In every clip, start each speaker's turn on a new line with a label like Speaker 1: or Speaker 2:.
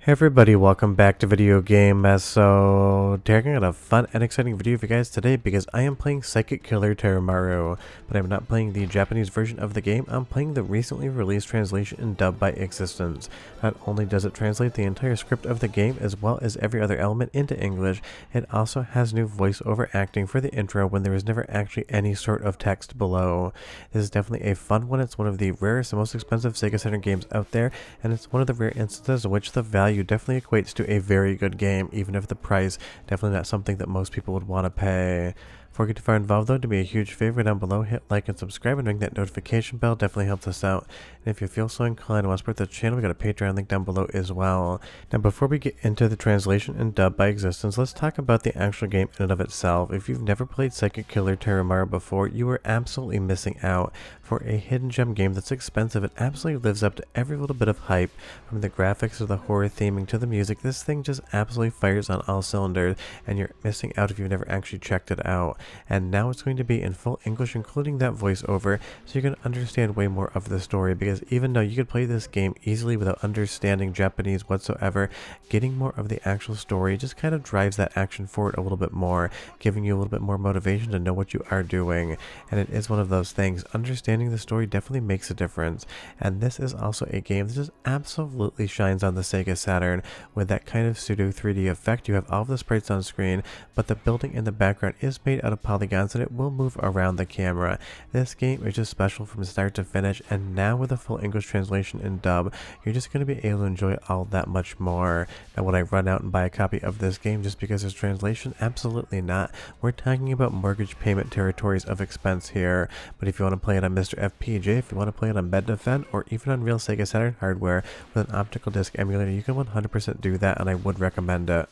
Speaker 1: Hey everybody, welcome back to Video Game. So today I got a fun and exciting video for you guys today because I am playing Psychic Killer Taromaru, but I'm not playing the Japanese version of the game. I'm playing the recently released translation and dub by Existence. Not only does it translate the entire script of the game as well as every other element into English, it also has new voiceover acting for the intro when there is never actually any sort of text below. This is definitely a fun one. It's one of the rarest and most expensive Sega Saturn games out there, and it's one of the rare instances in which the value definitely equates to a very good game, even if the price definitely not something that most people would want to pay. Before we get too far involved though, do me a huge favor down below, hit like and subscribe and ring that notification bell, definitely helps us out. And if you feel so inclined and want to support the channel, we got a Patreon link down below as well. Now before we get into the translation and dub by Existence, let's talk about the actual game in and of itself. If you've never played Psychic Killer Taromaru before, you are absolutely missing out. For a hidden gem game that's expensive, it absolutely lives up to every little bit of hype. From the graphics to the horror theming to the music, this thing just absolutely fires on all cylinders, and you're missing out if you've never actually checked it out. And now it's going to be in full English, including that voiceover, so you can understand way more of the story, because even though you could play this game easily without understanding Japanese whatsoever, getting more of the actual story just kind of drives that action forward a little bit more, giving you a little bit more motivation to know what you are doing. And it is one of those things, understanding the story definitely makes a difference. And this is also a game that just absolutely shines on the Sega Saturn with that kind of pseudo 3D effect. You have all of the sprites on screen, but the building in the background is made out of polygons and it will move around the camera. This game is just special from start to finish, and now with a full English translation and dub, you're just going to be able to enjoy all that much more. Now would I run out and buy a copy of this game just because there's translation? Absolutely not. We're talking about mortgage payment territories of expense here, but if you want to play it on MiSTer FPGA, if you want to play it on bed defend, or even on real Sega Saturn hardware with an optical disc emulator, you can 100% do that, and I would recommend it.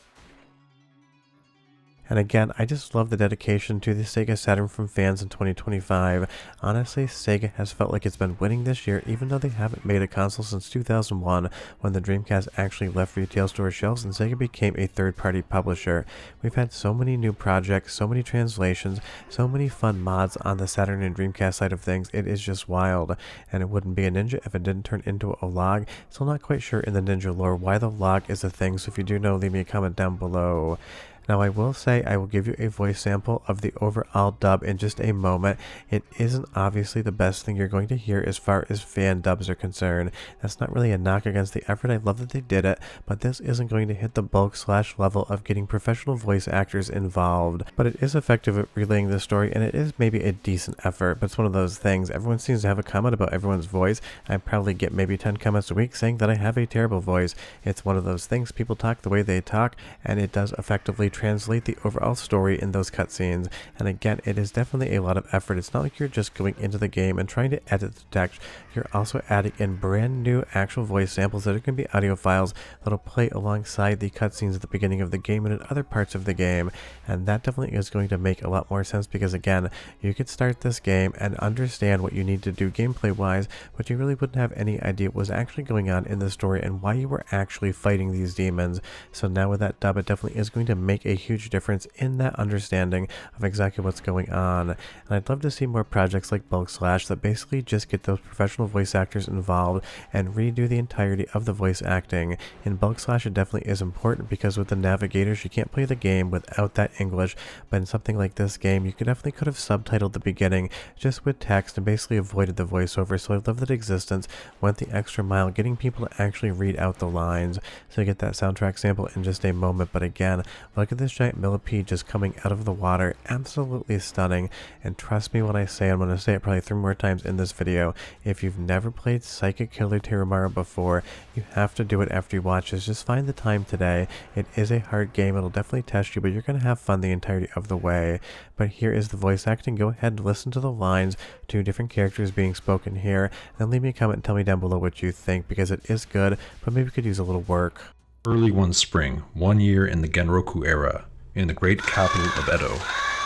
Speaker 1: And again, I just love the dedication to the Sega Saturn from fans in 2025. Honestly, Sega has felt like it's been winning this year, even though they haven't made a console since 2001, when the Dreamcast actually left retail store shelves and Sega became a third-party publisher. We've had so many new projects, so many translations, so many fun mods on the Saturn and Dreamcast side of things. It is just wild. And it wouldn't be a Ninja if it didn't turn into a log. Still not quite sure in the Ninja lore why the log is a thing, so if you do know, leave me a comment down below. Now I will say I will give you a voice sample of the overall dub in just a moment. It isn't obviously the best thing you're going to hear as far as fan dubs are concerned. That's not really a knock against the effort. I love that they did it, but this isn't going to hit the bulk / level of getting professional voice actors involved. But it is effective at relaying the story, and it is maybe a decent effort, but it's one of those things. Everyone seems to have a comment about everyone's voice. I probably get maybe 10 comments a week saying that I have a terrible voice. It's one of those things. People talk the way they talk, and it does effectively translate the overall story in those cutscenes. And again, it is definitely a lot of effort. It's not like you're just going into the game and trying to edit the text. You're also adding in brand new actual voice samples that are going to be audio files that'll play alongside the cutscenes at the beginning of the game and in other parts of the game. And that definitely is going to make a lot more sense, because again, you could start this game and understand what you need to do gameplay wise, but you really wouldn't have any idea what was actually going on in the story and why you were actually fighting these demons. So now with that dub, it definitely is going to make a huge difference in that understanding of exactly what's going on. And I'd love to see more projects like Bulk Slash that basically just get those professional voice actors involved and redo the entirety of the voice acting. In Bulk Slash, it definitely is important because with the navigators, you can't play the game without that English, but in something like this game, you could have subtitled the beginning just with text and basically avoided the voiceover. So I love that Existence went the extra mile getting people to actually read out the lines. So you get that soundtrack sample in just a moment, but again, look at this giant millipede just coming out of the water. Absolutely stunning. And trust me when I say, I'm going to say it probably 3 more times in this video, if you've never played Psychic Killer Taromaru before, you have to do it after you watch this. Just find the time today. It is a hard game. It'll definitely test you, but you're going to have fun the entirety of the way. But here is the voice acting. Go ahead and listen to the lines, 2 different characters being spoken here, and then leave me a comment and tell me down below what you think, because it is good, but maybe we could use a little work.
Speaker 2: Early one spring, 1 year in the Genroku era, in the great capital of Edo,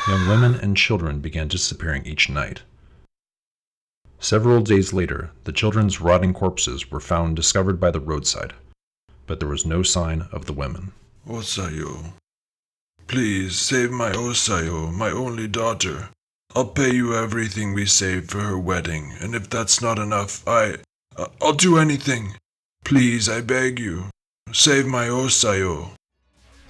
Speaker 2: young women and children began disappearing each night. Several days later, the children's rotting corpses were found discovered by the roadside, but there was no sign of the women.
Speaker 3: Osayo. Please save my Osayo, my only daughter. I'll pay you everything we saved for her wedding, and if that's not enough, I'll do anything. Please, I beg you. Save my Osayo.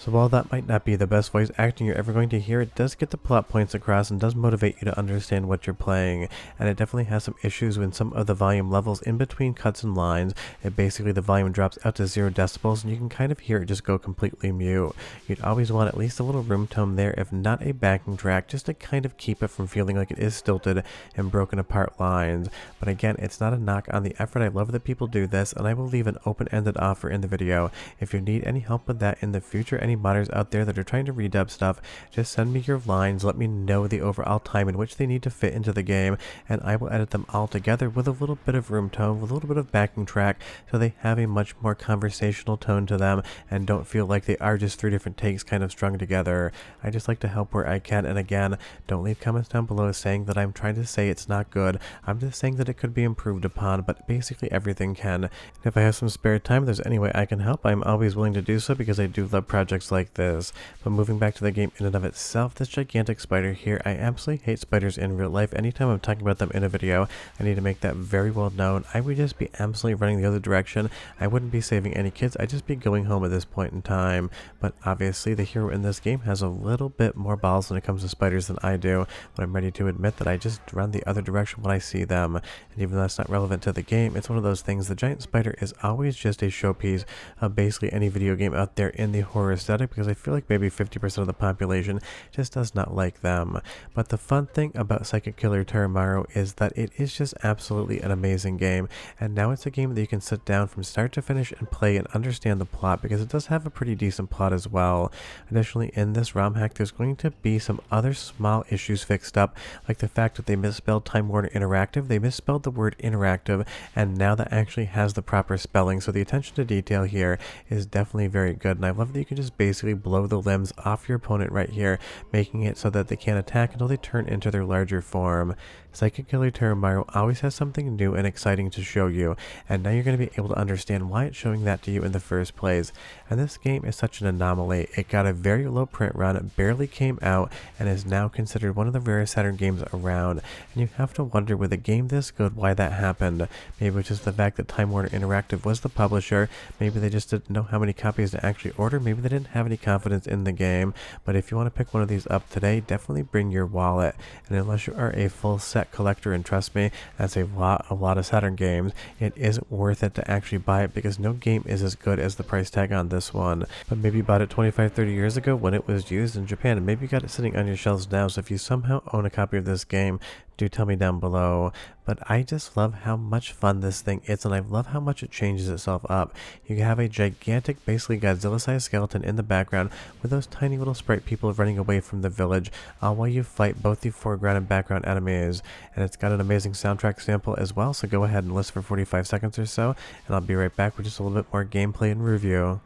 Speaker 1: So while that might not be the best voice acting you're ever going to hear, it does get the plot points across and does motivate you to understand what you're playing. And it definitely has some issues when some of the volume levels in between cuts and lines, basically the volume drops out to 0 decibels and you can kind of hear it just go completely mute. You'd always want at least a little room tone there, if not a backing track, just to kind of keep it from feeling like it is stilted and broken apart lines. But again, it's not a knock on the effort. I love that people do this, and I will leave an open-ended offer in the video. If you need any help with that in the future, any modders out there that are trying to redub stuff, just send me your lines, let me know the overall time in which they need to fit into the game, and I will edit them all together with a little bit of room tone, with a little bit of backing track, so they have a much more conversational tone to them and don't feel like they are just 3 different takes kind of strung together. I just like to help where I can, and again, don't leave comments down below saying that I'm trying to say it's not good. I'm just saying that it could be improved upon, but basically everything can. And if I have some spare time, if there's any way I can help, I'm always willing to do so, because I do love projects like this. But moving back to the game in and of itself, this gigantic spider here, I absolutely hate spiders in real life. Anytime I'm talking about them in a video, I need to make that very well known. I would just be absolutely running the other direction. I wouldn't be saving any kids, I'd just be going home at this point in time. But obviously the hero in this game has a little bit more balls when it comes to spiders than I do, but I'm ready to admit that I just run the other direction when I see them. And even though that's not relevant to the game, it's one of those things. The giant spider is always just a showpiece of basically any video game out there in the horror aesthetic, because I feel like maybe 50% of the population just does not like them. But the fun thing about Psychic Killer Taromaru is that it is just absolutely an amazing game, and now it's a game that you can sit down from start to finish and play and understand the plot, because it does have a pretty decent plot as well. Additionally, in this ROM hack, there's going to be some other small issues fixed up, like the fact that they misspelled Time Warner Interactive. They misspelled the word interactive, and now that actually has the proper spelling, so the attention to detail here is definitely very good. And I love that you can just basically blow the limbs off your opponent right here, making it so that they can't attack until they turn into their larger form. Psychic Killer Taromaru always has something new and exciting to show you, and now you're going to be able to understand why it's showing that to you in the first place. And this game is such an anomaly. It got a very low print run, it barely came out, and is now considered one of the rarest Saturn games around. And you have to wonder, with a game this good, why that happened. Maybe it's just the fact that Time Warner Interactive was the publisher, maybe they just didn't know how many copies to actually order, maybe they didn't have any confidence in the game. But if you want to pick one of these up today, definitely bring your wallet. And unless you are a full set collector, and trust me, that's a lot of Saturn games, it isn't worth it to actually buy it, because no game is as good as the price tag on this one. But maybe you bought it 25-30 years ago when it was used in Japan, and maybe you got it sitting on your shelves now. So if you somehow own a copy of this game, do tell me down below. But I just love how much fun this thing is, and I love how much it changes itself up. You have a gigantic, basically Godzilla-sized skeleton in the background with those tiny little sprite people running away from the village, all while you fight both the foreground and background enemies. And it's got an amazing soundtrack sample as well, so go ahead and listen for 45 seconds or so, and I'll be right back with just a little bit more gameplay and review.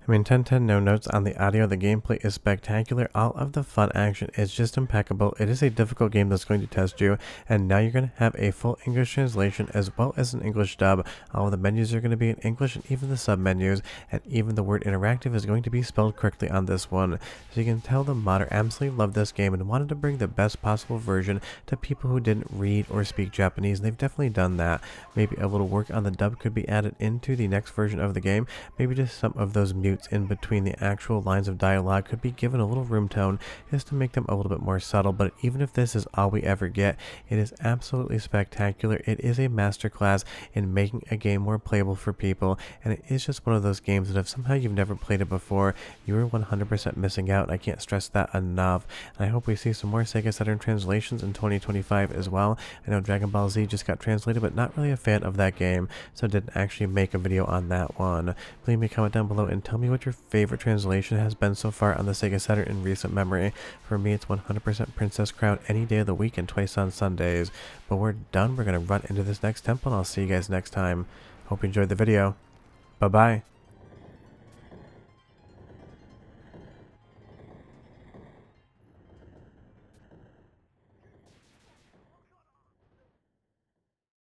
Speaker 1: I mean, 10/10, no notes on the audio. The gameplay is spectacular. All of the fun action is just impeccable. It is a difficult game that's going to test you, and now you're going to have a full English translation as well as an English dub. All of the menus are going to be in English, and even the sub menus, and even the word interactive is going to be spelled correctly on this one. So you can tell the modder absolutely loved this game and wanted to bring the best possible version to people who didn't read or speak Japanese, and they've definitely done that. Maybe a little work on the dub could be added into the next version of the game. Maybe just some of those mute cutes in between the actual lines of dialogue could be given a little room tone just to make them a little bit more subtle, but even if this is all we ever get, it is absolutely spectacular. It is a masterclass in making a game more playable for people, and it is just one of those games that if somehow you've never played it before, you are 100% missing out. I can't stress that enough, and I hope we see some more Sega Saturn translations in 2025 as well. I know Dragon Ball Z just got translated, but not really a fan of that game, so didn't actually make a video on that one. Leave me a comment down below and tell me what your favorite translation has been so far on the Sega Saturn in recent memory. For me, it's 100% Princess Crown any day of the week and twice on Sundays. But we're done. We're going to run into this next temple, and I'll see you guys next time. Hope you enjoyed the video. Bye-bye.